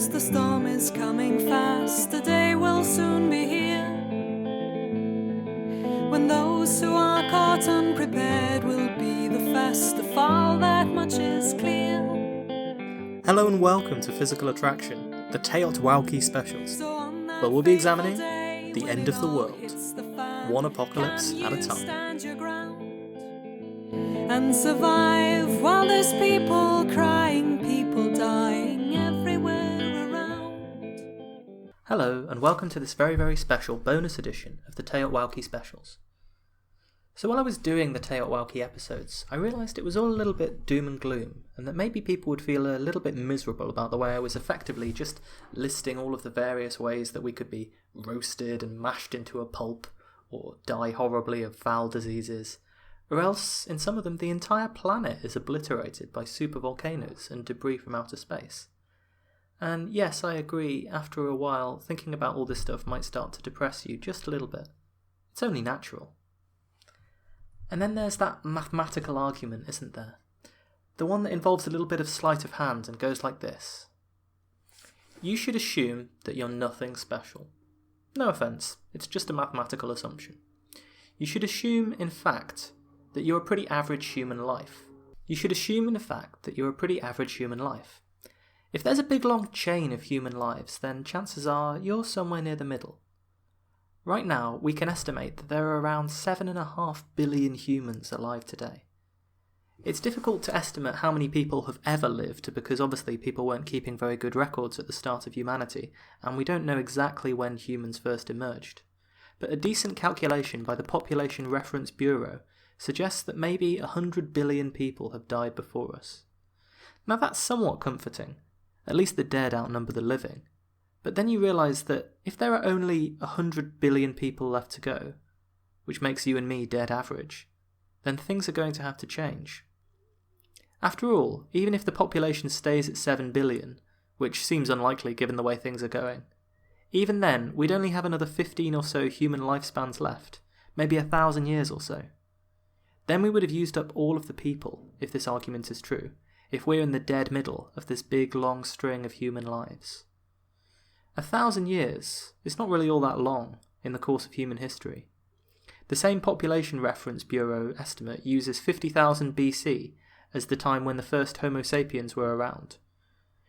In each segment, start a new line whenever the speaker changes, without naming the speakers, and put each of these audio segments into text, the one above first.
knows the storm is coming fast, the day will soon be here, when those who are caught unprepared will be the first to fall, that much is clear.
Hello and welcome to Physical Attraction, the TEOTWAWKI specials, where we'll be examining the end of the world, one apocalypse at a time.
And survive while there's people crying, people dying everywhere around.
Hello and welcome to this very, very special bonus edition of the TEOTWAWKI specials. So while I was doing the TEOTWAWKI episodes, I realised it was all a little bit doom and gloom, and that maybe people would feel a little bit miserable about the way I was effectively just listing all of the various ways that we could be roasted and mashed into a pulp, or die horribly of foul diseases, or else, in some of them, the entire planet is obliterated by supervolcanoes and debris from outer space. And yes, I agree, after a while, thinking about all this stuff might start to depress you just a little bit. It's only natural. And then there's that mathematical argument, isn't there? The one that involves a little bit of sleight of hand and goes like this. You should assume that you're nothing special. No offence, it's just a mathematical assumption. You should assume, in fact, that you're a pretty average human life. You should assume, in fact, that you're a pretty average human life. If there's a big long chain of human lives, then chances are you're somewhere near the middle. Right now, we can estimate that there are around 7.5 billion humans alive today. It's difficult to estimate how many people have ever lived because obviously people weren't keeping very good records at the start of humanity, and we don't know exactly when humans first emerged. But a decent calculation by the Population Reference Bureau suggests that maybe 100 billion people have died before us. Now that's somewhat comforting, at least the dead outnumber the living. But then you realise that if there are only 100 billion people left to go, which makes you and me dead average, then things are going to have to change. After all, even if the population stays at 7 billion, which seems unlikely given the way things are going, even then we'd only have another 15 or so human lifespans left, maybe 1,000 years or so. Then we would have used up all of the people, if this argument is true, if we're in the dead middle of this big long string of human lives. 1,000 years is not really all that long in the course of human history. The same Population Reference Bureau estimate uses 50,000 BC as the time when the first Homo sapiens were around.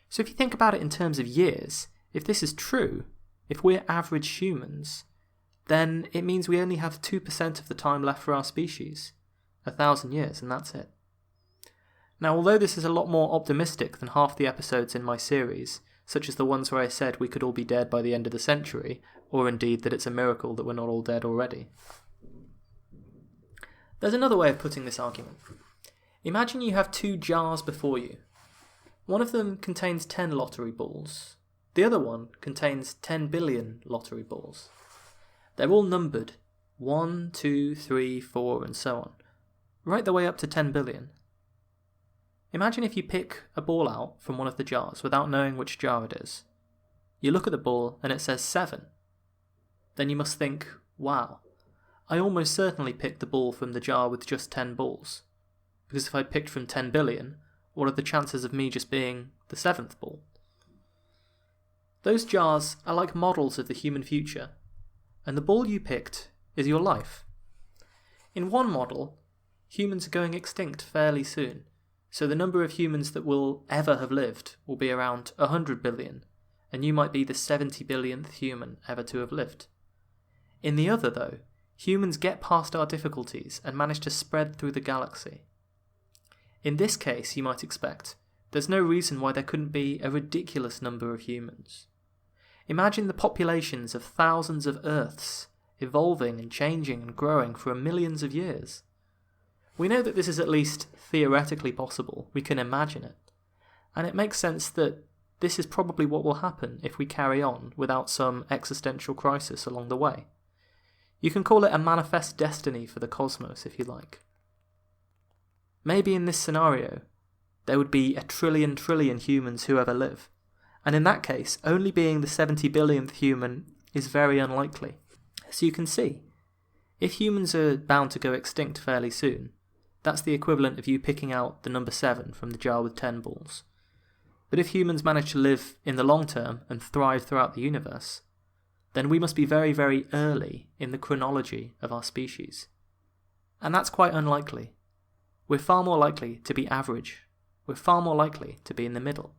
So if you think about it in terms of years, if this is true, if we're average humans, then it means we only have 2% of the time left for our species. 1,000 years, and that's it. Now, although this is a lot more optimistic than half the episodes in my series, such as the ones where I said we could all be dead by the end of the century, or indeed that it's a miracle that we're not all dead already. There's another way of putting this argument. Imagine you have two jars before you. One of them contains 10 lottery balls. The other one contains 10 billion lottery balls. They're all numbered 1, 2, 3, 4, and so on, right the way up to 10 billion. Imagine if you pick a ball out from one of the jars without knowing which jar it is. You look at the ball and it says 7. Then you must think, wow, I almost certainly picked the ball from the jar with just 10 balls. Because if I picked from 10 billion, what are the chances of me just being the 7th ball? Those jars are like models of the human future, and the ball you picked is your life. In one model, humans are going extinct fairly soon, so the number of humans that will ever have lived will be around 100 billion, and you might be the 70 billionth human ever to have lived. In the other, though, humans get past our difficulties and manage to spread through the galaxy. In this case, you might expect, there's no reason why there couldn't be a ridiculous number of humans. Imagine the populations of thousands of Earths evolving and changing and growing for millions of years. We know that this is at least theoretically possible, we can imagine it, and it makes sense that this is probably what will happen if we carry on without some existential crisis along the way. You can call it a manifest destiny for the cosmos if you like. Maybe in this scenario, there would be 1 trillion humans who ever live, and in that case, only being the 70 billionth human is very unlikely. So you can see, if humans are bound to go extinct fairly soon, that's the equivalent of you picking out the number 7 from the jar with 10 balls. But if humans manage to live in the long term and thrive throughout the universe, then we must be very, very early in the chronology of our species. And that's quite unlikely. We're far more likely to be average. We're far more likely to be in the middle.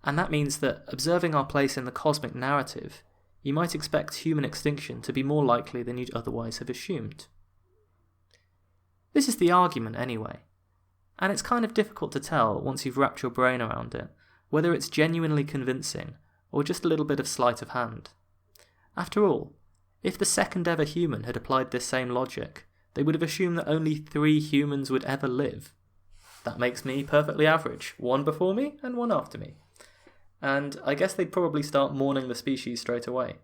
And that means that, observing our place in the cosmic narrative, you might expect human extinction to be more likely than you'd otherwise have assumed. This is the argument anyway, and it's kind of difficult to tell once you've wrapped your brain around it, whether it's genuinely convincing or just a little bit of sleight of hand. After all, if the second ever human had applied this same logic, they would have assumed that only 3 humans would ever live. That makes me perfectly average, 1 before me and 1 after me. And I guess they'd probably start mourning the species straight away.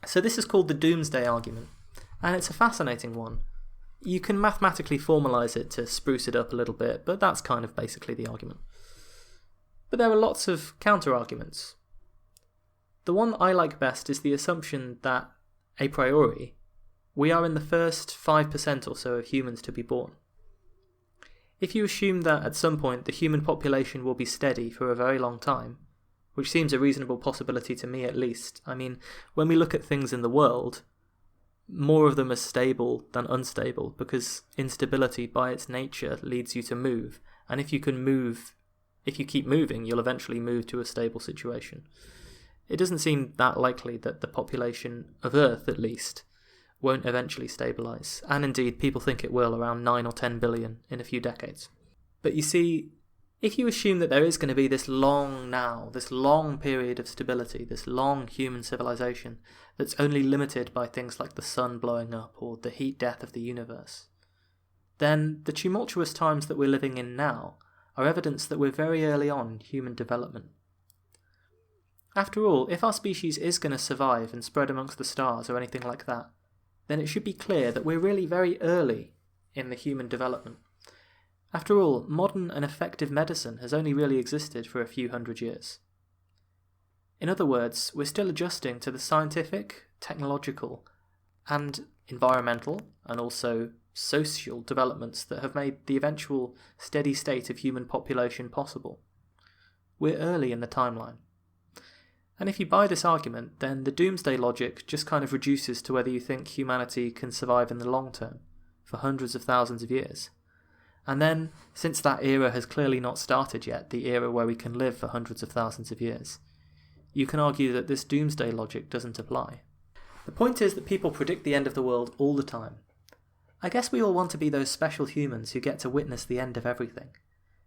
So this is called the doomsday argument, and it's a fascinating one. You can mathematically formalise it to spruce it up a little bit, but that's kind of basically the argument. But there are lots of counter-arguments. The one I like best is the assumption that, a priori, we are in the first 5% or so of humans to be born. If you assume that at some point the human population will be steady for a very long time, which seems a reasonable possibility to me at least. I mean, when we look at things in the world, more of them are stable than unstable, because instability by its nature leads you to move, and if you keep moving, you'll eventually move to a stable situation. It doesn't seem that likely that the population of Earth, at least, won't eventually stabilise, and indeed people think it will around 9 or 10 billion in a few decades. But you see, if you assume that there is going to be this long period of stability, this long human civilization that's only limited by things like the sun blowing up or the heat death of the universe, then the tumultuous times that we're living in now are evidence that we're very early on in human development. After all, if our species is going to survive and spread amongst the stars or anything like that, then it should be clear that we're really very early in the human development. After all, modern and effective medicine has only really existed for a few hundred years. In other words, we're still adjusting to the scientific, technological, and environmental, and also social developments that have made the eventual steady state of human population possible. We're early in the timeline. And if you buy this argument, then the doomsday logic just kind of reduces to whether you think humanity can survive in the long term, for hundreds of thousands of years. And then, since that era has clearly not started yet, the era where we can live for hundreds of thousands of years, you can argue that this doomsday logic doesn't apply. The point is that people predict the end of the world all the time. I guess we all want to be those special humans who get to witness the end of everything.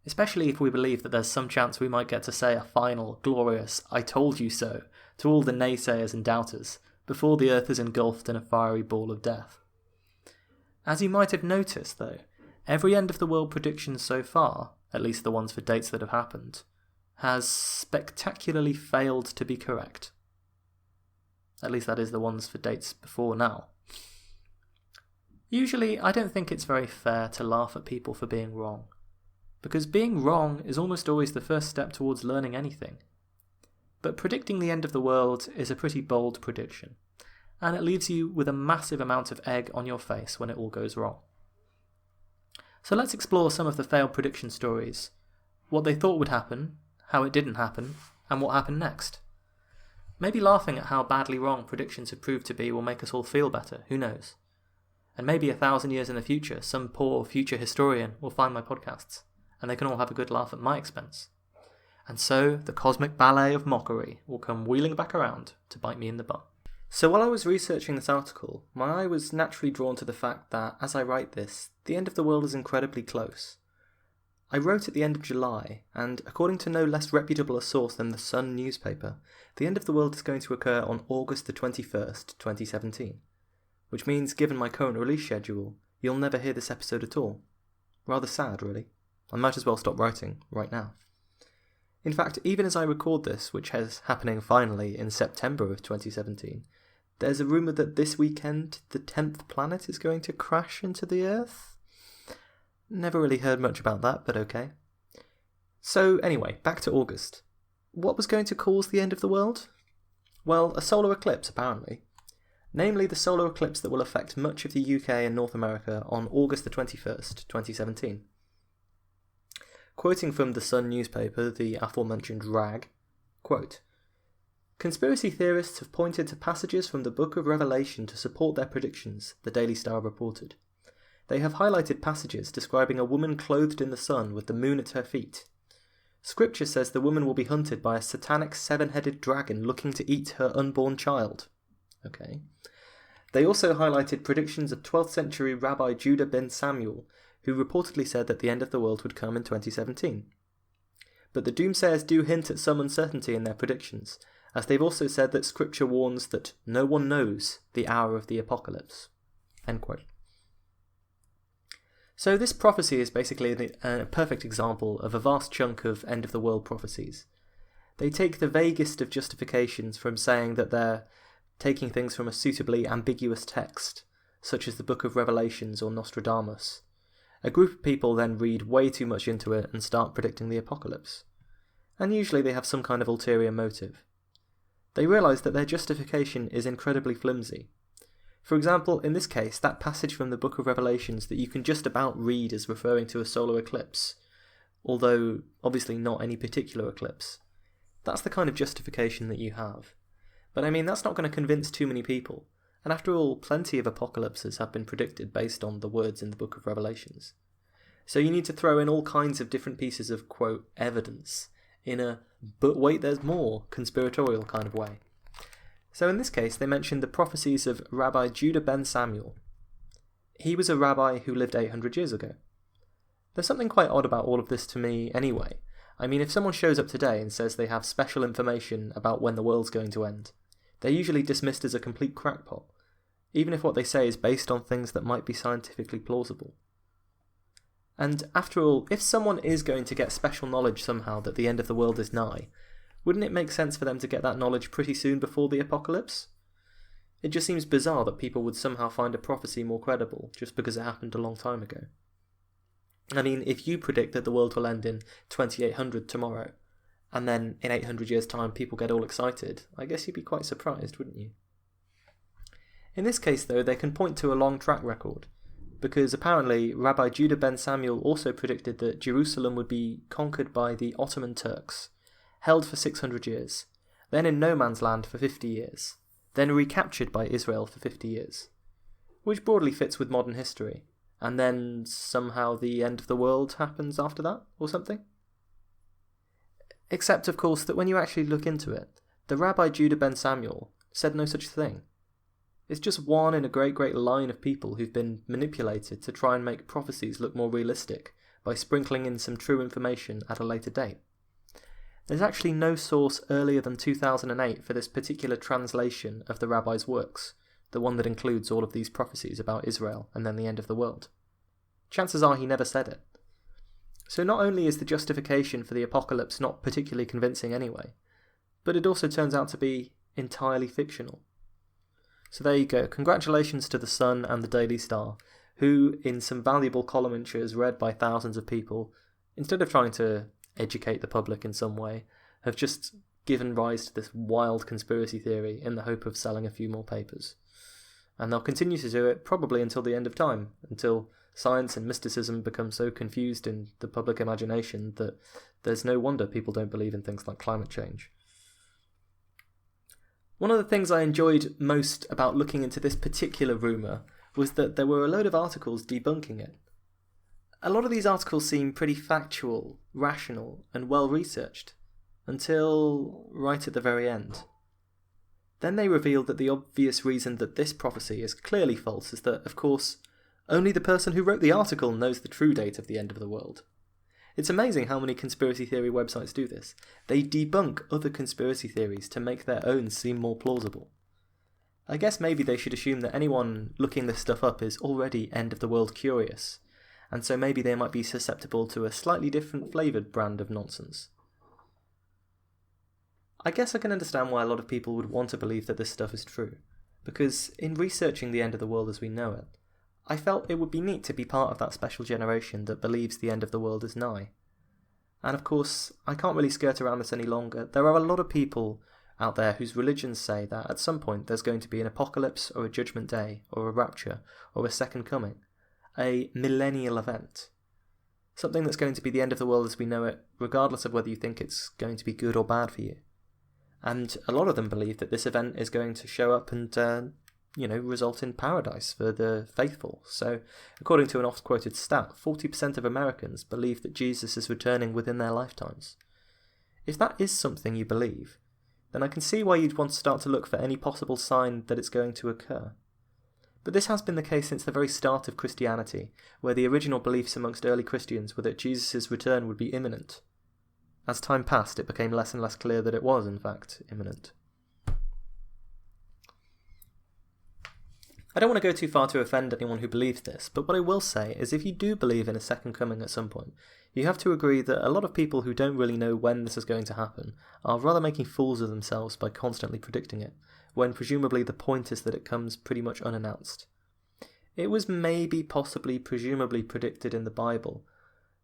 Especially if we believe that there's some chance we might get to say a final, glorious, "I told you so" to all the naysayers and doubters, before the Earth is engulfed in a fiery ball of death. As you might have noticed, though, every end-of-the-world prediction so far, at least the ones for dates that have happened, has spectacularly failed to be correct. At least that is the ones for dates before now. Usually, I don't think it's very fair to laugh at people for being wrong, because being wrong is almost always the first step towards learning anything. But predicting the end of the world is a pretty bold prediction, and it leaves you with a massive amount of egg on your face when it all goes wrong. So let's explore some of the failed prediction stories, what they thought would happen, how it didn't happen, and what happened next. Maybe laughing at how badly wrong predictions have proved to be will make us all feel better, who knows? And maybe 1,000 years in the future, some poor future historian will find my podcasts, and they can all have a good laugh at my expense. And so the cosmic ballet of mockery will come wheeling back around to bite me in the butt. So while I was researching this article, my eye was naturally drawn to the fact that, as I write this, the end of the world is incredibly close. I wrote at the end of July, and according to no less reputable a source than the Sun newspaper, the end of the world is going to occur on August the 21st, 2017. Which means, given my current release schedule, you'll never hear this episode at all. Rather sad, really. I might as well stop writing right now. In fact, even as I record this, which is happening finally in September of 2017, there's a rumour that this weekend the 10th planet is going to crash into the Earth. Never really heard much about that, but okay. So anyway, back to August. What was going to cause the end of the world? Well, a solar eclipse, apparently. Namely the solar eclipse that will affect much of the UK and North America on August the 21st, 2017. quoting from the Sun newspaper, the aforementioned rag, quote, "Conspiracy theorists have pointed to passages from the Book of Revelation to support their predictions," the Daily Star reported. "They have highlighted passages describing a woman clothed in the sun with the moon at her feet. Scripture says the woman will be hunted by a satanic seven-headed dragon looking to eat her unborn child." Okay. They also highlighted predictions of 12th century Rabbi Judah ben Samuel, who reportedly said that the end of the world would come in 2017. But the doomsayers do hint at some uncertainty in their predictions, as they've also said that Scripture warns that no one knows the hour of the apocalypse. End quote. So this prophecy is basically a perfect example of a vast chunk of end-of-the-world prophecies. They take the vaguest of justifications from saying that they're taking things from a suitably ambiguous text, such as the Book of Revelations or Nostradamus. A group of people then read way too much into it and start predicting the apocalypse. And usually they have some kind of ulterior motive. They realise that their justification is incredibly flimsy. For example, in this case, that passage from the Book of Revelations that you can just about read as referring to a solar eclipse, although obviously not any particular eclipse. That's the kind of justification that you have. But I mean, that's not going to convince too many people. And after all, plenty of apocalypses have been predicted based on the words in the Book of Revelations. So you need to throw in all kinds of different pieces of, quote, evidence in a "but wait, there's more" conspiratorial kind of way. So in this case, they mentioned the prophecies of Rabbi Judah ben Samuel. He was a rabbi who lived 800 years ago. There's something quite odd about all of this to me anyway. I mean, if someone shows up today and says they have special information about when the world's going to end, they're usually dismissed as a complete crackpot, even if what they say is based on things that might be scientifically plausible. And after all, if someone is going to get special knowledge somehow that the end of the world is nigh, wouldn't it make sense for them to get that knowledge pretty soon before the apocalypse? It just seems bizarre that people would somehow find a prophecy more credible just because it happened a long time ago. I mean, if you predict that the world will end in 2800 tomorrow, and then in 800 years' time people get all excited, I guess you'd be quite surprised, wouldn't you? In this case, though, they can point to a long track record, because apparently Rabbi Judah ben Samuel also predicted that Jerusalem would be conquered by the Ottoman Turks, held for 600 years, then in no man's land for 50 years, then recaptured by Israel for 50 years, which broadly fits with modern history, and then somehow the end of the world happens after that, or something? Except, of course, that when you actually look into it, the Rabbi Judah ben Samuel said no such thing. It's just one in a great line of people who've been manipulated to try and make prophecies look more realistic by sprinkling in some true information at a later date. There's actually no source earlier than 2008 for this particular translation of the rabbi's works, the one that includes all of these prophecies about Israel and then the end of the world. Chances are he never said it. So not only is the justification for the apocalypse not particularly convincing anyway, but it also turns out to be entirely fictional. So there you go. Congratulations to the Sun and the Daily Star, who, in some valuable columnatures read by thousands of people, instead of trying to educate the public in some way, have just given rise to this wild conspiracy theory in the hope of selling a few more papers. And they'll continue to do it probably until the end of time, until science and mysticism become so confused in the public imagination that there's no wonder people don't believe in things like climate change. One of the things I enjoyed most about looking into this particular rumour was that there were a load of articles debunking it. A lot of these articles seem pretty factual, rational, and well researched, until right at the very end. Then they revealed that the obvious reason that this prophecy is clearly false is that, of course, only the person who wrote the article knows the true date of the end of the world. It's amazing how many conspiracy theory websites do this. They debunk other conspiracy theories to make their own seem more plausible. I guess maybe they should assume that anyone looking this stuff up is already end of the world curious, and so maybe they might be susceptible to a slightly different flavoured brand of nonsense. I guess I can understand why a lot of people would want to believe that this stuff is true, because in researching the end of the world as we know it, I felt it would be neat to be part of that special generation that believes the end of the world is nigh. And of course, I can't really skirt around this any longer. There are a lot of people out there whose religions say that at some point there's going to be an apocalypse or a judgment day or a rapture or a second coming, a millennial event. something that's going to be the end of the world as we know it, regardless of whether you think it's going to be good or bad for you. And a lot of them believe that this event is going to show up and, result in paradise for the faithful. So, according to an oft-quoted stat, 40% of Americans believe that Jesus is returning within their lifetimes. If that is something you believe, then I can see why you'd want to start to look for any possible sign that it's going to occur. But this has been the case since the very start of Christianity, where the original beliefs amongst early Christians were that Jesus' return would be imminent. As time passed, it became less and less clear that it was, in fact, imminent. I don't want to go too far to offend anyone who believes this, but what I will say is if you do believe in a second coming at some point, you have to agree that a lot of people who don't really know when this is going to happen are rather making fools of themselves by constantly predicting it, when presumably the point is that it comes pretty much unannounced. It was maybe, possibly, presumably predicted in the Bible,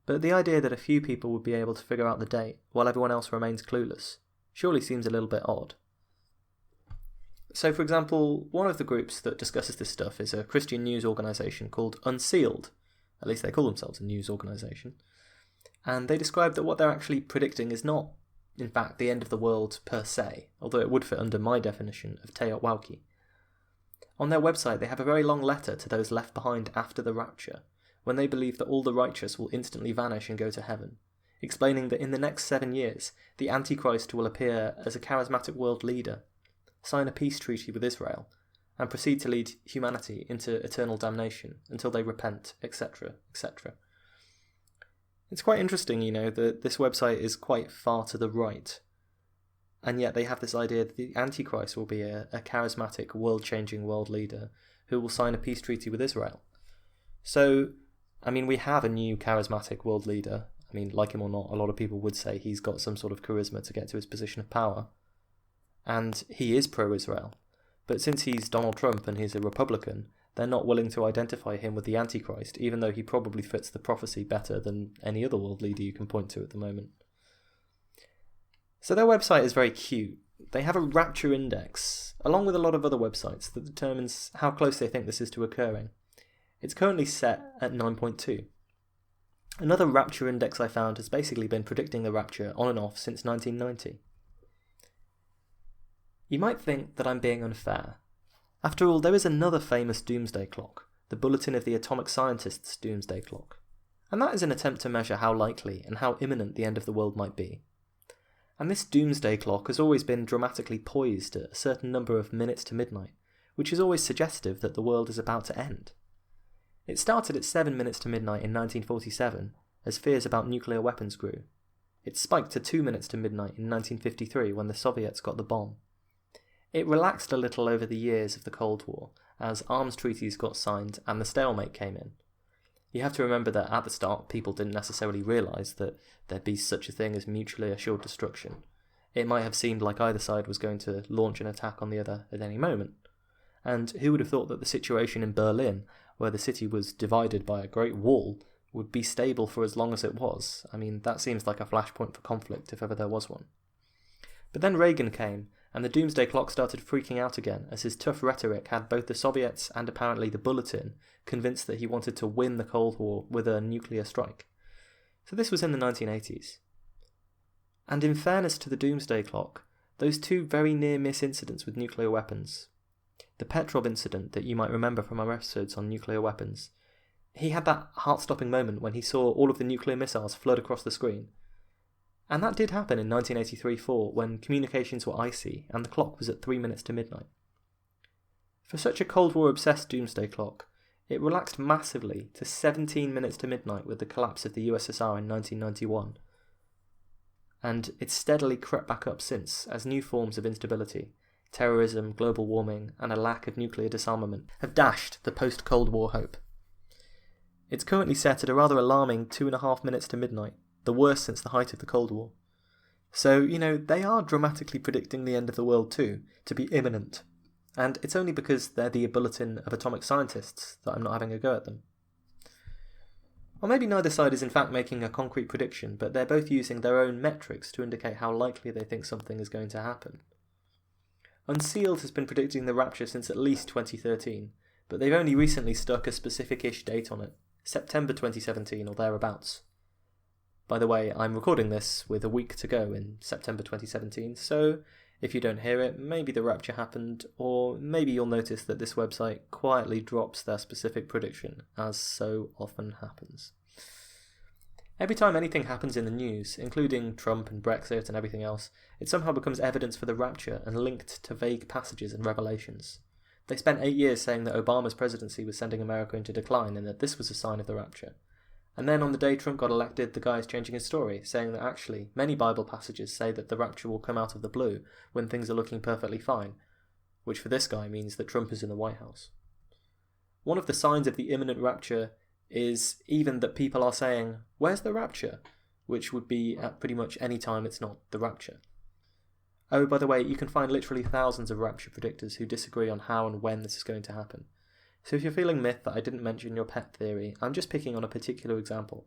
but the idea that a few people would be able to figure out the date while everyone else remains clueless surely seems a little bit odd. So, for example, one of the groups that discusses this stuff is a Christian news organisation called Unsealed. At least they call themselves a news organisation. And they describe that what they're actually predicting is not, in fact, the end of the world per se, although it would fit under my definition of TEOTWAWKI. On their website, they have a very long letter to those left behind after the rapture, when they believe that all the righteous will instantly vanish and go to heaven, explaining that in the next 7 years, the Antichrist will appear as a charismatic world leader, sign a peace treaty with Israel, and proceed to lead humanity into eternal damnation until they repent, etc., etc. It's quite interesting, that this website is quite far to the right, and yet they have this idea that the Antichrist will be a charismatic, world-changing world leader who will sign a peace treaty with Israel. So, we have a new charismatic world leader. Like him or not, a lot of people would say he's got some sort of charisma to get to his position of power. And he is pro-Israel. But since he's Donald Trump and he's a Republican, they're not willing to identify him with the Antichrist, even though he probably fits the prophecy better than any other world leader you can point to at the moment. So their website is very cute. They have a rapture index, along with a lot of other websites, that determines how close they think this is to occurring. It's currently set at 9.2. Another rapture index I found has basically been predicting the rapture on and off since 1990. You might think that I'm being unfair. After all, there is another famous doomsday clock, the Bulletin of the Atomic Scientists' Doomsday Clock, and that is an attempt to measure how likely and how imminent the end of the world might be. And this doomsday clock has always been dramatically poised at a certain number of minutes to midnight, which is always suggestive that the world is about to end. It started at 7 minutes to midnight in 1947, as fears about nuclear weapons grew. It spiked to 2 minutes to midnight in 1953 when the Soviets got the bomb. It relaxed a little over the years of the Cold War, as arms treaties got signed and the stalemate came in. You have to remember that at the start people didn't necessarily realise that there'd be such a thing as mutually assured destruction. It might have seemed like either side was going to launch an attack on the other at any moment. And who would have thought that the situation in Berlin, where the city was divided by a great wall, would be stable for as long as it was? That seems like a flashpoint for conflict if ever there was one. But then Reagan came, and the doomsday clock started freaking out again as his tough rhetoric had both the Soviets and apparently the Bulletin convinced that he wanted to win the Cold War with a nuclear strike. So this was in the 1980s. And in fairness to the doomsday clock, those two very near-miss incidents with nuclear weapons, the Petrov incident that you might remember from our episodes on nuclear weapons, he had that heart-stopping moment when he saw all of the nuclear missiles flood across the screen. And that did happen in 1983-4 when communications were icy and the clock was at 3 minutes to midnight. For such a Cold War-obsessed doomsday clock, it relaxed massively to 17 minutes to midnight with the collapse of the USSR in 1991. And it's steadily crept back up since as new forms of instability, terrorism, global warming, and a lack of nuclear disarmament have dashed the post-Cold War hope. It's currently set at a rather alarming 2.5 minutes to midnight, the worst since the height of the Cold War. So, they are dramatically predicting the end of the world too, to be imminent. And it's only because they're the Bulletin of Atomic Scientists that I'm not having a go at them. Or maybe neither side is in fact making a concrete prediction, but they're both using their own metrics to indicate how likely they think something is going to happen. Unsealed has been predicting the rapture since at least 2013, but they've only recently stuck a specific-ish date on it, September 2017 or thereabouts. By the way, I'm recording this with a week to go in September 2017, so if you don't hear it, maybe the rapture happened, or maybe you'll notice that this website quietly drops their specific prediction, as so often happens. Every time anything happens in the news, including Trump and Brexit and everything else, it somehow becomes evidence for the rapture and linked to vague passages and revelations. They spent 8 years saying that Obama's presidency was sending America into decline and that this was a sign of the rapture. And then on the day Trump got elected, the guy is changing his story, saying that actually many Bible passages say that the rapture will come out of the blue when things are looking perfectly fine, which for this guy means that Trump is in the White House. One of the signs of the imminent rapture is even that people are saying, "Where's the rapture?" which would be at pretty much any time it's not the rapture. Oh, by the way, you can find literally thousands of rapture predictors who disagree on how and when this is going to happen. So if you're feeling miffed that I didn't mention your pet theory, I'm just picking on a particular example.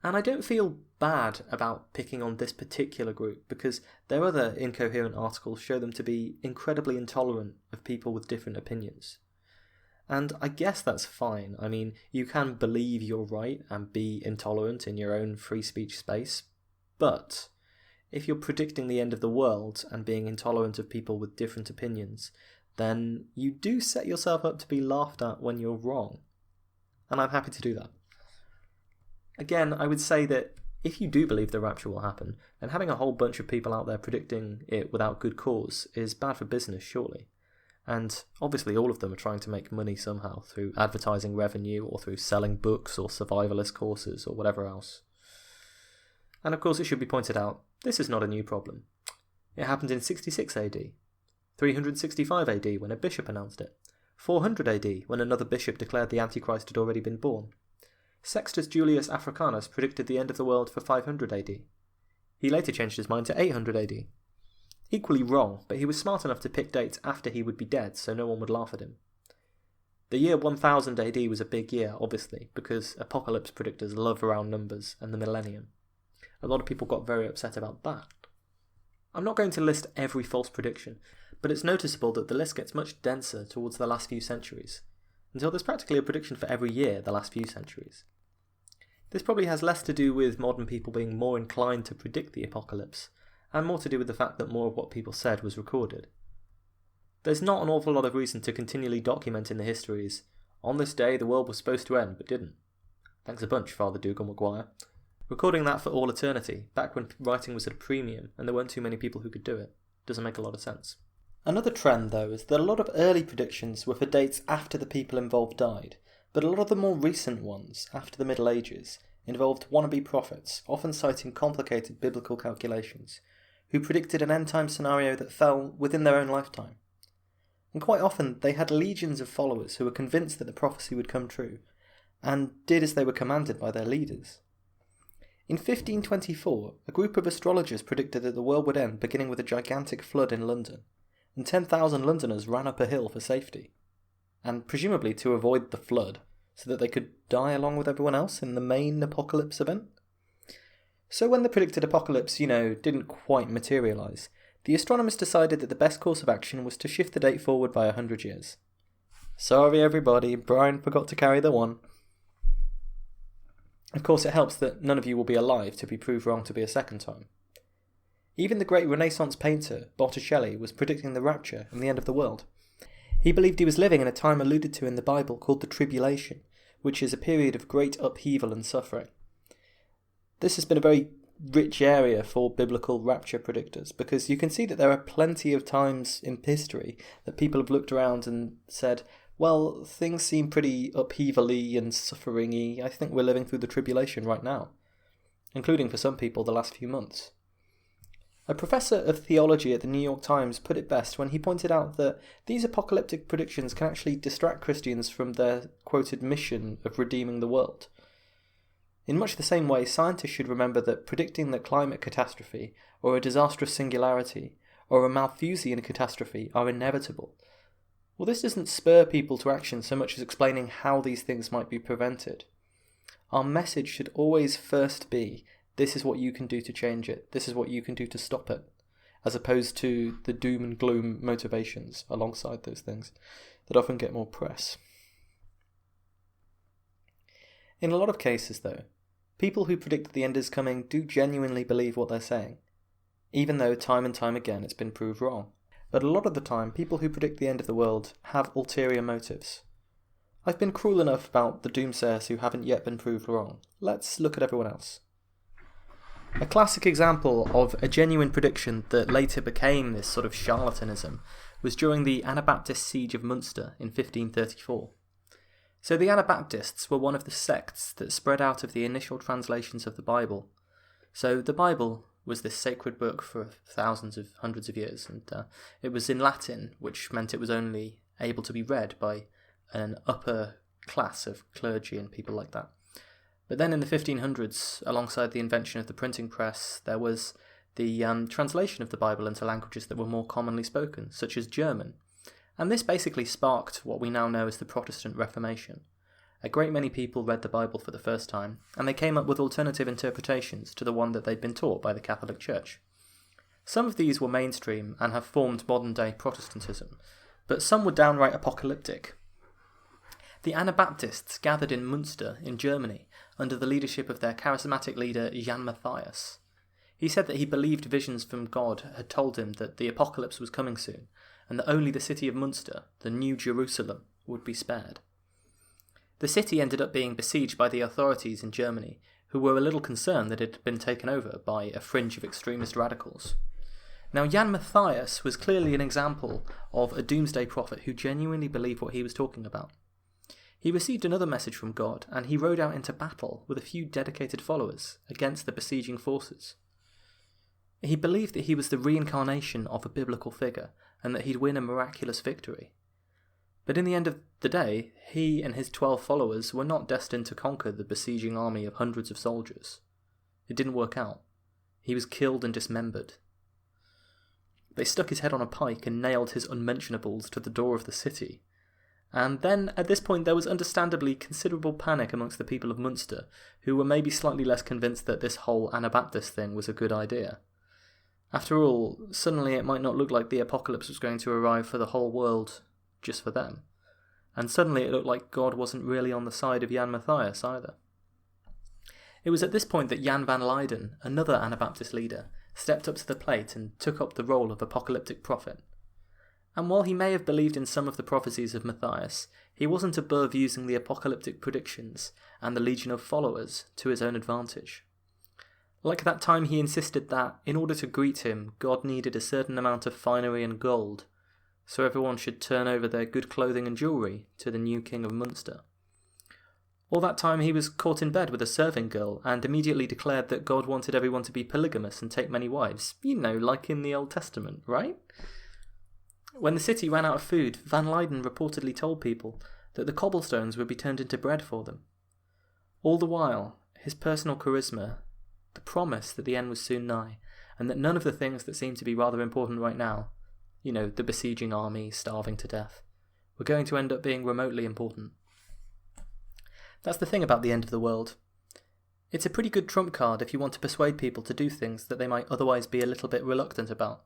And I don't feel bad about picking on this particular group because their other incoherent articles show them to be incredibly intolerant of people with different opinions. And I guess that's fine. I mean, you can believe you're right and be intolerant in your own free speech space, but if you're predicting the end of the world and being intolerant of people with different opinions, then you do set yourself up to be laughed at when you're wrong. And I'm happy to do that. Again, I would say that if you do believe the rapture will happen, then having a whole bunch of people out there predicting it without good cause is bad for business, surely. And obviously all of them are trying to make money somehow through advertising revenue or through selling books or survivalist courses or whatever else. And of course it should be pointed out, this is not a new problem. It happened in 66 AD, 365 AD when a bishop announced it, 400 AD when another bishop declared the Antichrist had already been born. Sextus Julius Africanus predicted the end of the world for 500 AD. He later changed his mind to 800 AD. Equally wrong, but he was smart enough to pick dates after he would be dead so no one would laugh at him. The year 1000 AD was a big year, obviously, because apocalypse predictors love round numbers and the millennium. A lot of people got very upset about that. I'm not going to list every false prediction, but it's noticeable that the list gets much denser towards the last few centuries, until there's practically a prediction for every year the last few centuries. This probably has less to do with modern people being more inclined to predict the apocalypse, and more to do with the fact that more of what people said was recorded. There's not an awful lot of reason to continually document in the histories, "On this day the world was supposed to end, but didn't." Thanks a bunch, Father Dougal Maguire. Recording that for all eternity, back when writing was at a premium and there weren't too many people who could do it, doesn't make a lot of sense. Another trend, though, is that a lot of early predictions were for dates after the people involved died, but a lot of the more recent ones, after the Middle Ages, involved wannabe prophets, often citing complicated biblical calculations, who predicted an end-time scenario that fell within their own lifetime. And quite often they had legions of followers who were convinced that the prophecy would come true, and did as they were commanded by their leaders. In 1524, a group of astrologers predicted that the world would end beginning with a gigantic flood in London, and 10,000 Londoners ran up a hill for safety, and presumably to avoid the flood, so that they could die along with everyone else in the main apocalypse event. So when the predicted apocalypse, didn't quite materialise, the astronomers decided that the best course of action was to shift the date forward by 100 years. Sorry everybody, Brian forgot to carry the one. Of course, it helps that none of you will be alive to be proved wrong to be a second time. Even the great Renaissance painter, Botticelli, was predicting the rapture and the end of the world. He believed he was living in a time alluded to in the Bible called the Tribulation, which is a period of great upheaval and suffering. This has been a very rich area for biblical rapture predictors, because you can see that there are plenty of times in history that people have looked around and said, well, things seem pretty upheaval-y and suffering-y. I think we're living through the tribulation right now, including for some people the last few months. A professor of theology at the New York Times put it best when he pointed out that these apocalyptic predictions can actually distract Christians from their quoted mission of redeeming the world. In much the same way, scientists should remember that predicting that climate catastrophe, or a disastrous singularity, or a Malthusian catastrophe are inevitable. Well, this doesn't spur people to action so much as explaining how these things might be prevented. Our message should always first be, this is what you can do to change it, this is what you can do to stop it, as opposed to the doom and gloom motivations alongside those things that often get more press. In a lot of cases, though, people who predict that the end is coming do genuinely believe what they're saying, even though time and time again it's been proved wrong. But a lot of the time, people who predict the end of the world have ulterior motives. I've been cruel enough about the doomsayers who haven't yet been proved wrong. Let's look at everyone else. A classic example of a genuine prediction that later became this sort of charlatanism was during the Anabaptist siege of Munster in 1534. So the Anabaptists were one of the sects that spread out of the initial translations of the Bible. So the Bible was this sacred book for hundreds of years, and it was in Latin, which meant it was only able to be read by an upper class of clergy and people like that. But then in the 1500s, alongside the invention of the printing press, there was the translation of the Bible into languages that were more commonly spoken, such as German. And this basically sparked what we now know as the Protestant Reformation. A great many people read the Bible for the first time, and they came up with alternative interpretations to the one that they'd been taught by the Catholic Church. Some of these were mainstream and have formed modern-day Protestantism, but some were downright apocalyptic. The Anabaptists gathered in Munster in Germany under the leadership of their charismatic leader Jan Matthias. He said that he believed visions from God had told him that the apocalypse was coming soon, and that only the city of Munster, the New Jerusalem, would be spared. The city ended up being besieged by the authorities in Germany, who were a little concerned that it had been taken over by a fringe of extremist radicals. Now, Jan Matthias was clearly an example of a doomsday prophet who genuinely believed what he was talking about. He received another message from God, and he rode out into battle with a few dedicated followers against the besieging forces. He believed that he was the reincarnation of a biblical figure, and that he'd win a miraculous victory. But in the end of the day, he and his 12 followers were not destined to conquer the besieging army of hundreds of soldiers. It didn't work out. He was killed and dismembered. They stuck his head on a pike and nailed his unmentionables to the door of the city. And then, at this point, there was understandably considerable panic amongst the people of Munster, who were maybe slightly less convinced that this whole Anabaptist thing was a good idea. After all, suddenly it might not look like the apocalypse was going to arrive for the whole world just for them. And suddenly it looked like God wasn't really on the side of Jan Matthias either. It was at this point that Jan van Leyden, another Anabaptist leader, stepped up to the plate and took up the role of apocalyptic prophet. And while he may have believed in some of the prophecies of Matthias, he wasn't above using the apocalyptic predictions and the legion of followers to his own advantage. Like that time he insisted that, in order to greet him, God needed a certain amount of finery and gold, so everyone should turn over their good clothing and jewellery to the new king of Munster. All that time he was caught in bed with a serving girl and immediately declared that God wanted everyone to be polygamous and take many wives. You know, like in the Old Testament, right? When the city ran out of food, Van Leyden reportedly told people that the cobblestones would be turned into bread for them. All the while, his personal charisma, the promise that the end was soon nigh, and that none of the things that seem to be rather important right now, you know, the besieging army starving to death, were going to end up being remotely important. That's the thing about the end of the world. It's a pretty good trump card if you want to persuade people to do things that they might otherwise be a little bit reluctant about.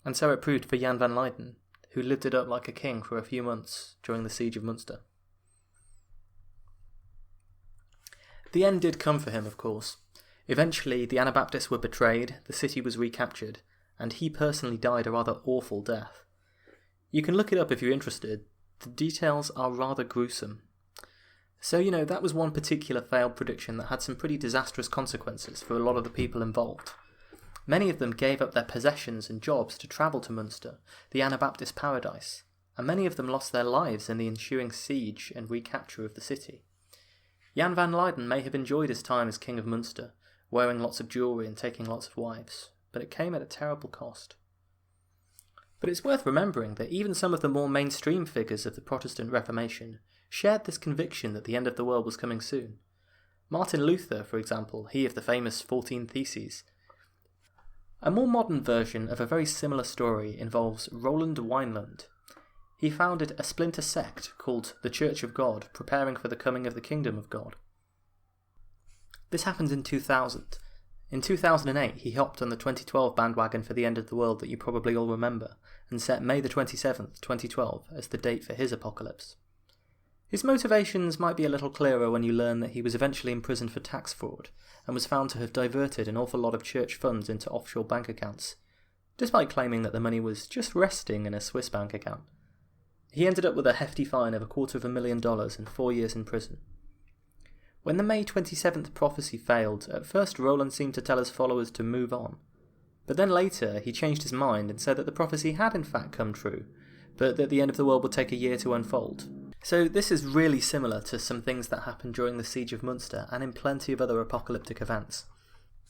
And so it proved for Jan van Leyden, who lived it up like a king for a few months during the siege of Munster. The end did come for him, of course. Eventually, the Anabaptists were betrayed, the city was recaptured, and he personally died a rather awful death. You can look it up if you're interested. The details are rather gruesome. So, you know, that was one particular failed prediction that had some pretty disastrous consequences for a lot of the people involved. Many of them gave up their possessions and jobs to travel to Munster, the Anabaptist paradise, and many of them lost their lives in the ensuing siege and recapture of the city. Jan van Leyden may have enjoyed his time as King of Munster, wearing lots of jewellery and taking lots of wives, but it came at a terrible cost. But it's worth remembering that even some of the more mainstream figures of the Protestant Reformation shared this conviction that the end of the world was coming soon. Martin Luther, for example, he of the famous 14 Theses. A more modern version of a very similar story involves Roland Wineland. He founded a splinter sect called the Church of God, preparing for the coming of the Kingdom of God. This happened in 2000. In 2008, he hopped on the 2012 bandwagon for the end of the world that you probably all remember, and set May the 27th, 2012 as the date for his apocalypse. His motivations might be a little clearer when you learn that he was eventually imprisoned for tax fraud and was found to have diverted an awful lot of church funds into offshore bank accounts, despite claiming that the money was just resting in a Swiss bank account. He ended up with a hefty fine of $250,000 and 4 years in prison. When the May 27th prophecy failed, at first Roland seemed to tell his followers to move on, but then later he changed his mind and said that the prophecy had in fact come true, but that the end of the world would take a year to unfold. So this is really similar to some things that happened during the Siege of Munster and in plenty of other apocalyptic events.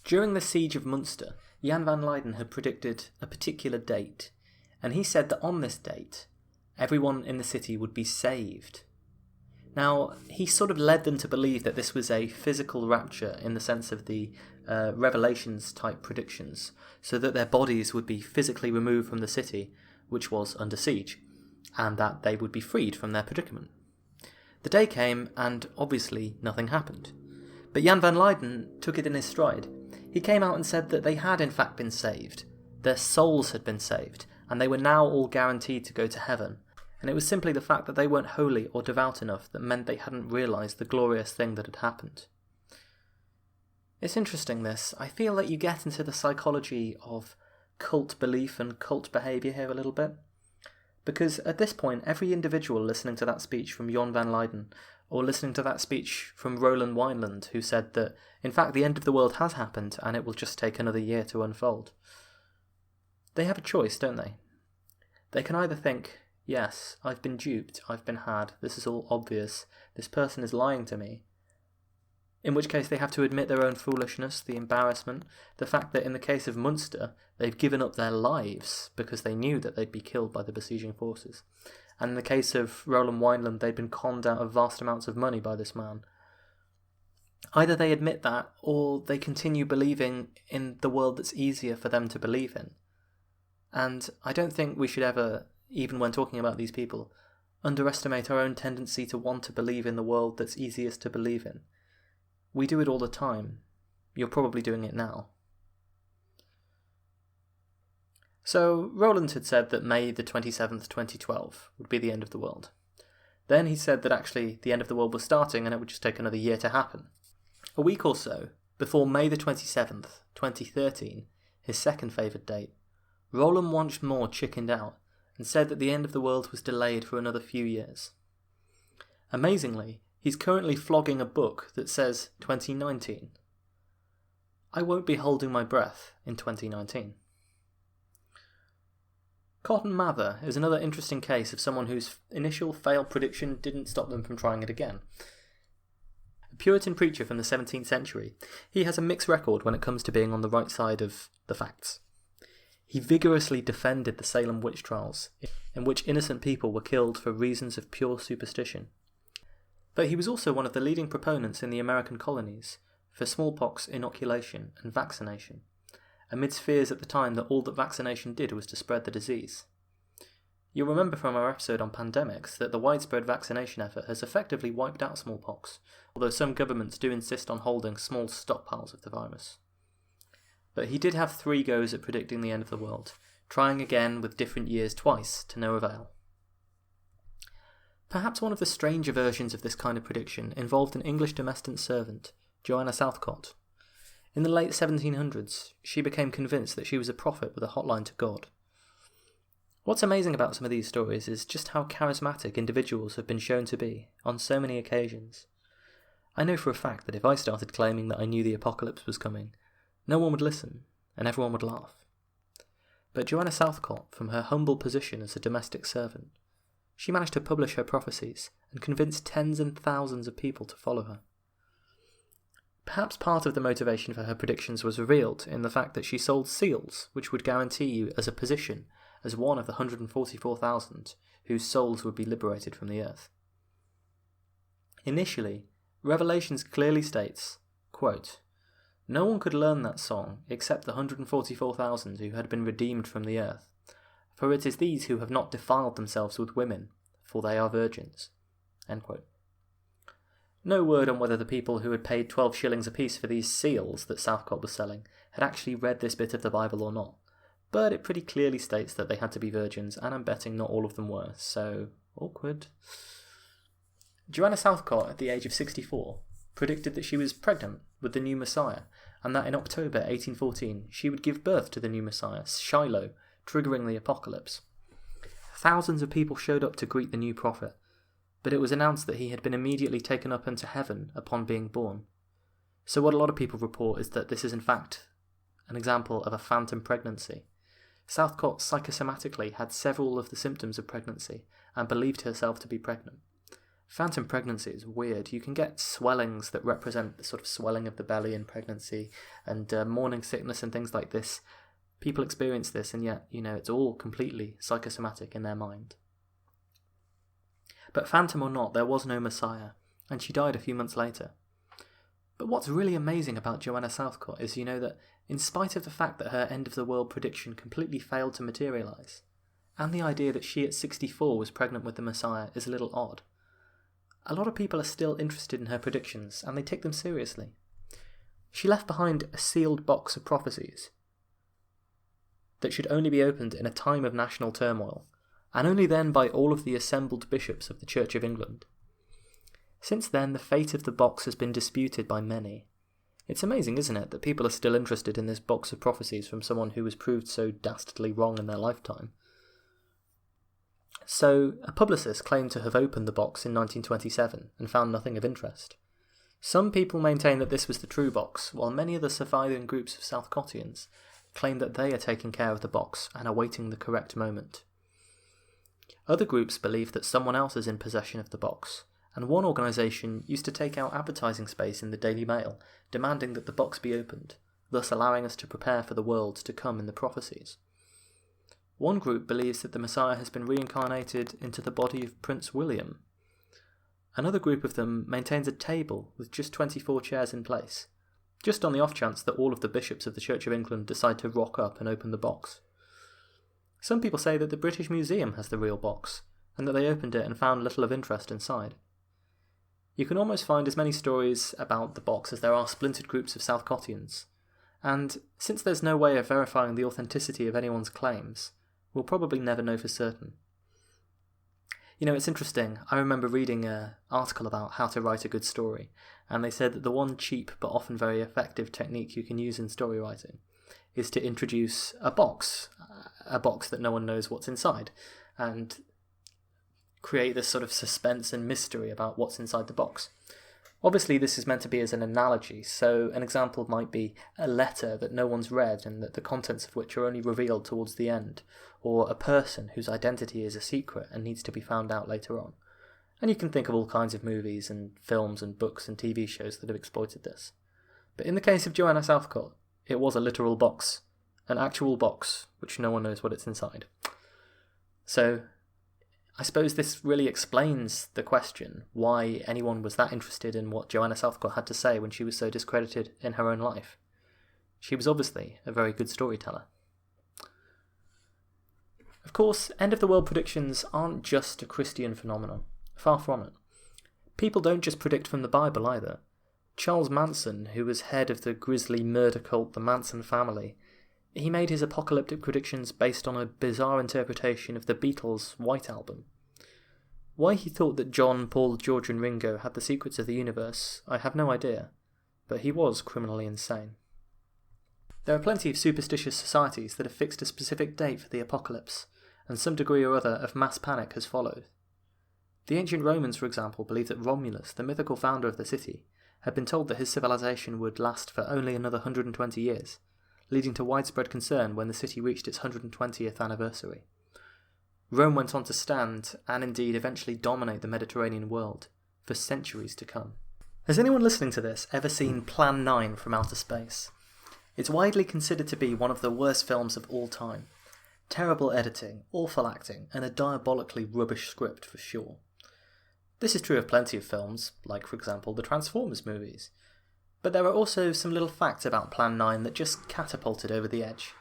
During the Siege of Munster, Jan van Leyden had predicted a particular date, and he said that on this date, everyone in the city would be saved. Now, he sort of led them to believe that this was a physical rapture in the sense of the Revelations type predictions, so that their bodies would be physically removed from the city, which was under siege, and that they would be freed from their predicament. The day came, and obviously nothing happened. But Jan van Leyden took it in his stride. He came out and said that they had in fact been saved. Their souls had been saved, and they were now all guaranteed to go to heaven. And it was simply the fact that they weren't holy or devout enough that meant they hadn't realised the glorious thing that had happened. It's interesting this. I feel that you get into the psychology of cult belief and cult behaviour here a little bit. Because at this point, every individual listening to that speech from Jan van Leyden, or listening to that speech from Roland Wineland, who said that, in fact, the end of the world has happened and it will just take another year to unfold, they have a choice, don't they? They can either think, yes, I've been duped, I've been had, this is all obvious, this person is lying to me. In which case they have to admit their own foolishness, the embarrassment, the fact that in the case of Munster, they've given up their lives because they knew that they'd be killed by the besieging forces. And in the case of Roland Wineland, they'd been conned out of vast amounts of money by this man. Either they admit that, or they continue believing in the world that's easier for them to believe in. And I don't think we should ever, even when talking about these people, underestimate our own tendency to want to believe in the world that's easiest to believe in. We do it all the time. You're probably doing it now. So, Roland had said that May the 27th, 2012 would be the end of the world. Then he said that actually the end of the world was starting and it would just take another year to happen. A week or so before May the 27th, 2013, his second favoured date, Roland once more chickened out and said that the end of the world was delayed for another few years. Amazingly, he's currently flogging a book that says 2019. I won't be holding my breath in 2019. Cotton Mather is another interesting case of someone whose initial failed prediction didn't stop them from trying it again. A Puritan preacher from the 17th century, he has a mixed record when it comes to being on the right side of the facts. He vigorously defended the Salem witch trials, in which innocent people were killed for reasons of pure superstition. But he was also one of the leading proponents in the American colonies for smallpox inoculation and vaccination, amidst fears at the time that all that vaccination did was to spread the disease. You'll remember from our episode on pandemics that the widespread vaccination effort has effectively wiped out smallpox, although some governments do insist on holding small stockpiles of the virus. But he did have 3 goes at predicting the end of the world, trying again with different years twice to no avail. Perhaps one of the stranger versions of this kind of prediction involved an English domestic servant, Joanna Southcott. In the late 1700s, she became convinced that she was a prophet with a hotline to God. What's amazing about some of these stories is just how charismatic individuals have been shown to be on so many occasions. I know for a fact that if I started claiming that I knew the apocalypse was coming, no one would listen, and everyone would laugh. But Joanna Southcott, from her humble position as a domestic servant, she managed to publish her prophecies and convince tens and thousands of people to follow her. Perhaps part of the motivation for her predictions was revealed in the fact that she sold seals, which would guarantee you as a position as one of the 144,000 whose souls would be liberated from the earth. Initially, Revelations clearly states, quote, "No one could learn that song except the 144,000 who had been redeemed from the earth, for it is these who have not defiled themselves with women, for they are virgins." End quote. No word on whether the people who had paid 12 shillings apiece for these seals that Southcott was selling had actually read this bit of the Bible or not, but it pretty clearly states that they had to be virgins, and I'm betting not all of them were, so awkward. Joanna Southcott, at the age of 64, predicted that she was pregnant with the new Messiah, and that in October 1814 she would give birth to the new Messiah, Shiloh, triggering the apocalypse. Thousands of people showed up to greet the new prophet, but it was announced that he had been immediately taken up into heaven upon being born. So what a lot of people report is that this is in fact an example of a phantom pregnancy. Southcott psychosomatically had several of the symptoms of pregnancy and believed herself to be pregnant. Phantom pregnancy is weird. You can get swellings that represent the sort of swelling of the belly in pregnancy, and morning sickness and things like this. People experience this, and yet, it's all completely psychosomatic in their mind. But phantom or not, there was no Messiah, and she died a few months later. But what's really amazing about Joanna Southcott is, that in spite of the fact that her end-of-the-world prediction completely failed to materialise, and the idea that she at 64 was pregnant with the Messiah is a little odd, a lot of people are still interested in her predictions, and they take them seriously. She left behind a sealed box of prophecies that should only be opened in a time of national turmoil, and only then by all of the assembled bishops of the Church of England. Since then, the fate of the box has been disputed by many. It's amazing, isn't it, that people are still interested in this box of prophecies from someone who was proved so dastardly wrong in their lifetime. So, a publicist claimed to have opened the box in 1927 and found nothing of interest. Some people maintain that this was the true box, while many of the surviving groups of Southcottians claim that they are taking care of the box and awaiting the correct moment. Other groups believe that someone else is in possession of the box, and one organisation used to take out advertising space in the Daily Mail, demanding that the box be opened, thus allowing us to prepare for the world to come in the prophecies. One group believes that the Messiah has been reincarnated into the body of Prince William. Another group of them maintains a table with just 24 chairs in place, just on the off chance that all of the bishops of the Church of England decide to rock up and open the box. Some people say that the British Museum has the real box, and that they opened it and found little of interest inside. You can almost find as many stories about the box as there are splintered groups of Southcottians, and since there's no way of verifying the authenticity of anyone's claims, we'll probably never know for certain. It's interesting, I remember reading an article about how to write a good story, and they said that the one cheap but often very effective technique you can use in story writing is to introduce a box that no one knows what's inside, and create this sort of suspense and mystery about what's inside the box. Obviously this is meant to be as an analogy, so an example might be a letter that no one's read and that the contents of which are only revealed towards the end, or a person whose identity is a secret and needs to be found out later on. And you can think of all kinds of movies and films and books and TV shows that have exploited this. But in the case of Joanna Southcott, it was a literal box, an actual box, which no one knows what it's inside. So, I suppose this really explains the question why anyone was that interested in what Joanna Southcott had to say when she was so discredited in her own life. She was obviously a very good storyteller. Of course, end-of-the-world predictions aren't just a Christian phenomenon. Far from it. People don't just predict from the Bible either. Charles Manson, who was head of the grisly murder cult the Manson family, he made his apocalyptic predictions based on a bizarre interpretation of the Beatles' White Album. Why he thought that John, Paul, George and Ringo had the secrets of the universe, I have no idea, but he was criminally insane. There are plenty of superstitious societies that have fixed a specific date for the apocalypse, and some degree or other of mass panic has followed. The ancient Romans, for example, believed that Romulus, the mythical founder of the city, had been told that his civilization would last for only another 120 years, leading to widespread concern when the city reached its 120th anniversary. Rome went on to stand, and indeed eventually dominate the Mediterranean world, for centuries to come. Has anyone listening to this ever seen Plan 9 from Outer Space? It's widely considered to be one of the worst films of all time. Terrible editing, awful acting, and a diabolically rubbish script for sure. This is true of plenty of films, like for example the Transformers movies. But there are also some little facts about Plan 9 that just catapulted over the edge.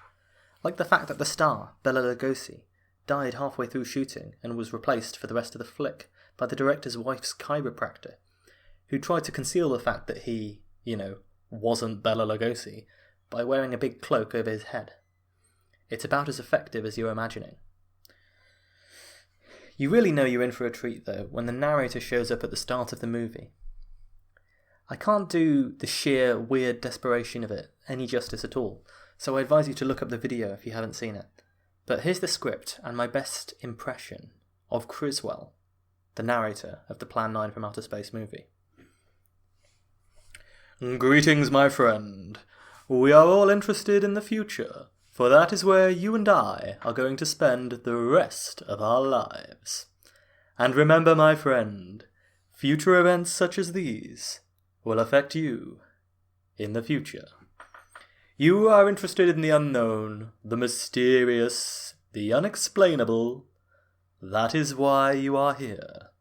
Like the fact that the star, Bela Lugosi, died halfway through shooting and was replaced for the rest of the flick by the director's wife's chiropractor, who tried to conceal the fact that he, wasn't Bela Lugosi by wearing a big cloak over his head. It's about as effective as you're imagining. You really know you're in for a treat, though, when the narrator shows up at the start of the movie. I can't do the sheer weird desperation of it any justice at all, so I advise you to look up the video if you haven't seen it. But here's the script and my best impression of Criswell, the narrator of the Plan 9 from Outer Space movie. Greetings, my friend. We are all interested in the future, for that is where you and I are going to spend the rest of our lives. And remember, my friend, future events such as these will affect you in the future. You are interested in the unknown, the mysterious, the unexplainable. That is why you are here.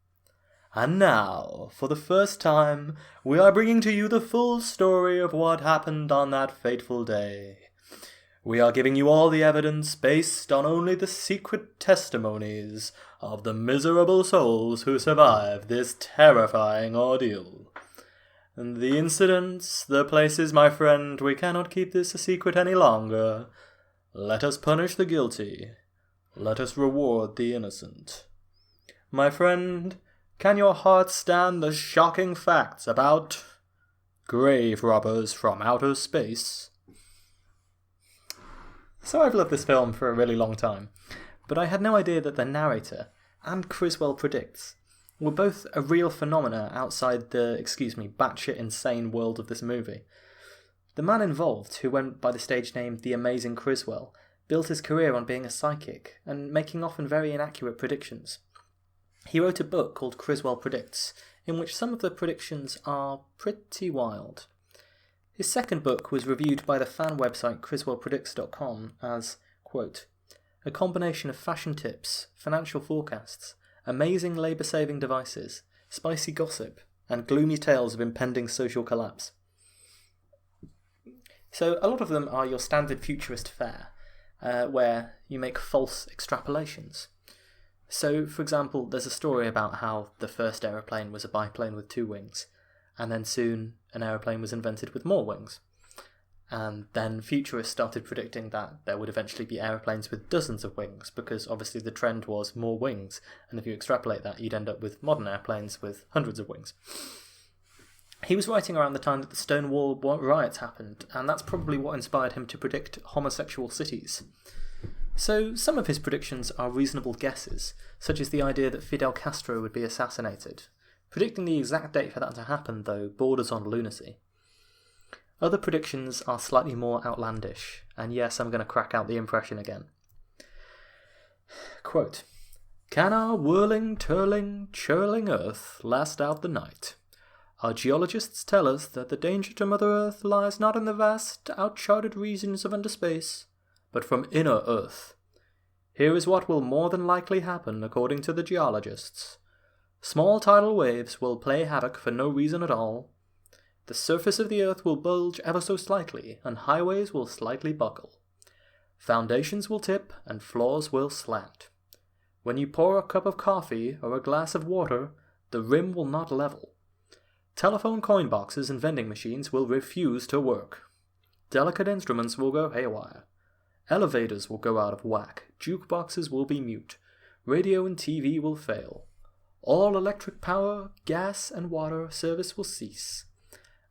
And now, for the first time, we are bringing to you the full story of what happened on that fateful day. We are giving you all the evidence based on only the secret testimonies of the miserable souls who survived this terrifying ordeal. And the incidents, the places, my friend, we cannot keep this a secret any longer. Let us punish the guilty. Let us reward the innocent. My friend, can your heart stand the shocking facts about grave robbers from outer space? So I've loved this film for a really long time, but I had no idea that the narrator and Criswell Predicts were both a real phenomena outside the, batshit insane world of this movie. The man involved, who went by the stage name The Amazing Criswell, built his career on being a psychic and making often very inaccurate predictions. He wrote a book called Criswell Predicts, in which some of the predictions are pretty wild. His second book was reviewed by the fan website criswellpredicts.com as, quote, a combination of fashion tips, financial forecasts, amazing labour-saving devices, spicy gossip, and gloomy tales of impending social collapse. So a lot of them are your standard futurist fare, where you make false extrapolations. So, for example, there's a story about how the first aeroplane was a biplane with 2 wings, and then soon an aeroplane was invented with more wings. And then futurists started predicting that there would eventually be aeroplanes with dozens of wings, because obviously the trend was more wings, and if you extrapolate that, you'd end up with modern airplanes with hundreds of wings. He was writing around the time that the Stonewall riots happened, and that's probably what inspired him to predict homosexual cities. So some of his predictions are reasonable guesses, such as the idea that Fidel Castro would be assassinated. Predicting the exact date for that to happen, though, borders on lunacy. Other predictions are slightly more outlandish, and yes, I'm going to crack out the impression again. Quote, can our whirling, turling, churling Earth last out the night? Our geologists tell us that the danger to Mother Earth lies not in the vast, outcharted regions of underspace, but from inner Earth. Here is what will more than likely happen according to the geologists. Small tidal waves will play havoc for no reason at all. The surface of the Earth will bulge ever so slightly, and highways will slightly buckle. Foundations will tip, and floors will slant. When you pour a cup of coffee or a glass of water, the rim will not level. Telephone coin boxes and vending machines will refuse to work. Delicate instruments will go haywire. Elevators will go out of whack. Jukeboxes will be mute. Radio and TV will fail. All electric power, gas, and water service will cease.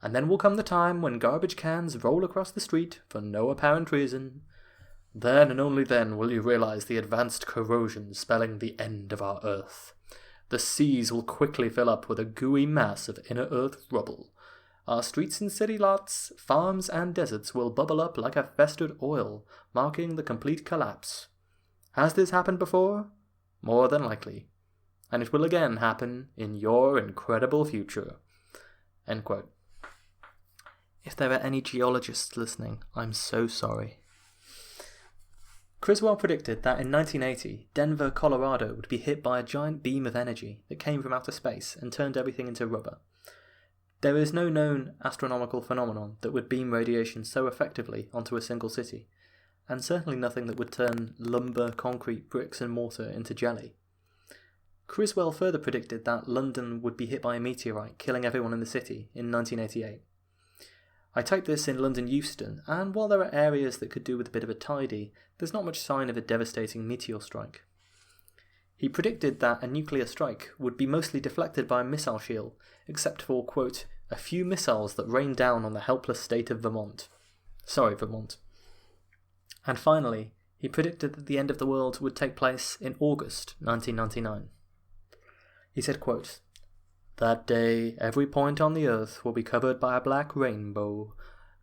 And then will come the time when garbage cans roll across the street for no apparent reason. Then and only then will you realize the advanced corrosion spelling the end of our Earth. The seas will quickly fill up with a gooey mass of inner Earth rubble. Our streets and city lots, farms and deserts will bubble up like a festered oil, marking the complete collapse. Has this happened before? More than likely. And it will again happen in your incredible future. End quote. If there are any geologists listening, I'm so sorry. Criswell predicted that in 1980, Denver, Colorado would be hit by a giant beam of energy that came from outer space and turned everything into rubber. There is no known astronomical phenomenon that would beam radiation so effectively onto a single city, and certainly nothing that would turn lumber, concrete, bricks and mortar into jelly. Criswell further predicted that London would be hit by a meteorite, killing everyone in the city, in 1988. I typed this in London Euston, and while there are areas that could do with a bit of a tidy, there's not much sign of a devastating meteor strike. He predicted that a nuclear strike would be mostly deflected by a missile shield, except for, quote, a few missiles that rained down on the helpless state of Vermont. Sorry, Vermont. And finally, he predicted that the end of the world would take place in August 1999. He said, quote, "That day, every point on the earth will be covered by a black rainbow.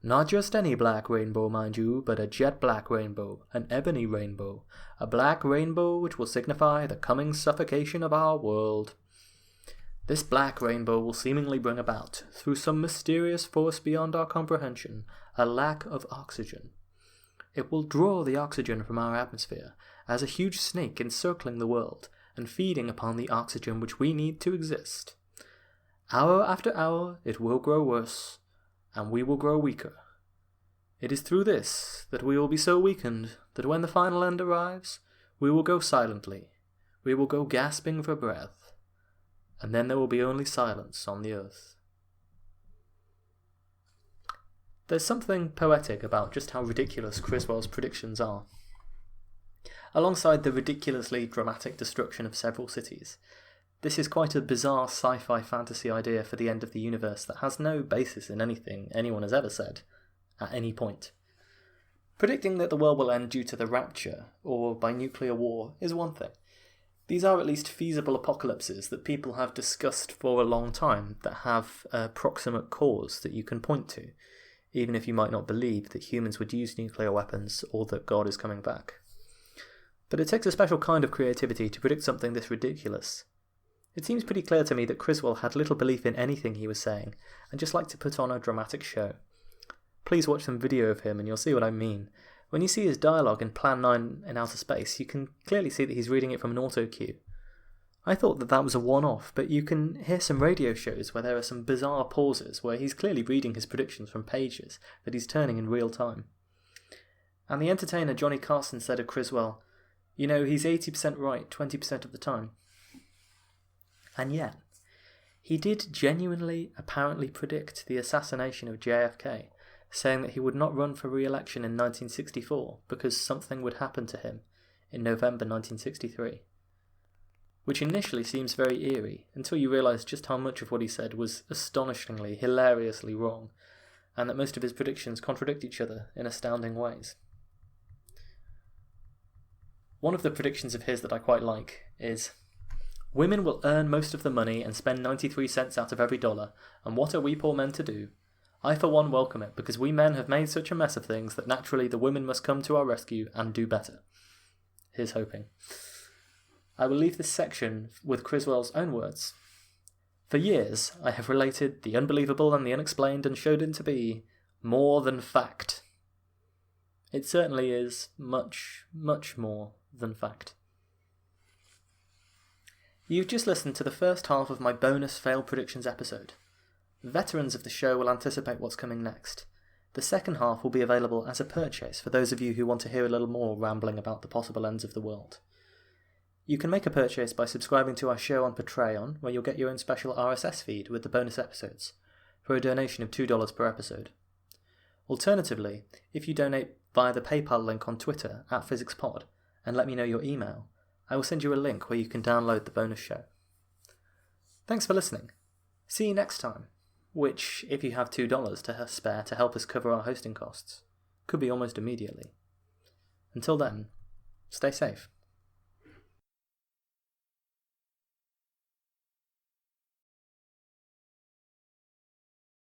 Not just any black rainbow, mind you, but a jet black rainbow, an ebony rainbow, a black rainbow which will signify the coming suffocation of our world. This black rainbow will seemingly bring about, through some mysterious force beyond our comprehension, a lack of oxygen. It will draw the oxygen from our atmosphere, as a huge snake encircling the world, and feeding upon the oxygen which we need to exist. Hour after hour it will grow worse, and we will grow weaker. It is through this that we will be so weakened that when the final end arrives, we will go silently, we will go gasping for breath, and then there will be only silence on the earth." There's something poetic about just how ridiculous Criswell's predictions are. Alongside the ridiculously dramatic destruction of several cities, this is quite a bizarre sci-fi fantasy idea for the end of the universe that has no basis in anything anyone has ever said, at any point. Predicting that the world will end due to the rapture, or by nuclear war, is one thing. These are at least feasible apocalypses that people have discussed for a long time, that have a proximate cause that you can point to, even if you might not believe that humans would use nuclear weapons or that God is coming back. But it takes a special kind of creativity to predict something this ridiculous. It seems pretty clear to me that Criswell had little belief in anything he was saying, and just liked to put on a dramatic show. Please watch some video of him and you'll see what I mean. When you see his dialogue in Plan 9 in Outer Space, you can clearly see that he's reading it from an auto cue. I thought that was a one-off, but you can hear some radio shows where there are some bizarre pauses where he's clearly reading his predictions from pages that he's turning in real time. And the entertainer Johnny Carson said of Criswell, "You know, he's 80% right 20% of the time." And yet, he did genuinely, apparently predict the assassination of JFK, saying that he would not run for re-election in 1964 because something would happen to him in November 1963. Which initially seems very eerie, until you realise just how much of what he said was astonishingly, hilariously wrong, and that most of his predictions contradict each other in astounding ways. One of the predictions of his that I quite like is, "Women will earn most of the money and spend 93 cents out of every dollar, and what are we poor men to do? I for one welcome it, because we men have made such a mess of things that naturally the women must come to our rescue and do better." Here's hoping. I will leave this section with Criswell's own words. "For years, I have related the unbelievable and the unexplained and showed it to be more than fact." It certainly is much, much more than fact. You've just listened to the first half of my bonus failed predictions episode. Veterans of the show will anticipate what's coming next. The second half will be available as a purchase for those of you who want to hear a little more rambling about the possible ends of the world. You can make a purchase by subscribing to our show on Patreon, where you'll get your own special RSS feed with the bonus episodes, for a donation of $2 per episode. Alternatively, if you donate via the PayPal link on Twitter @PhysicsPod and let me know your email, I will send you a link where you can download the bonus show. Thanks for listening. See you next time, which, if you have $2 to spare to help us cover our hosting costs, could be almost immediately. Until then, stay safe.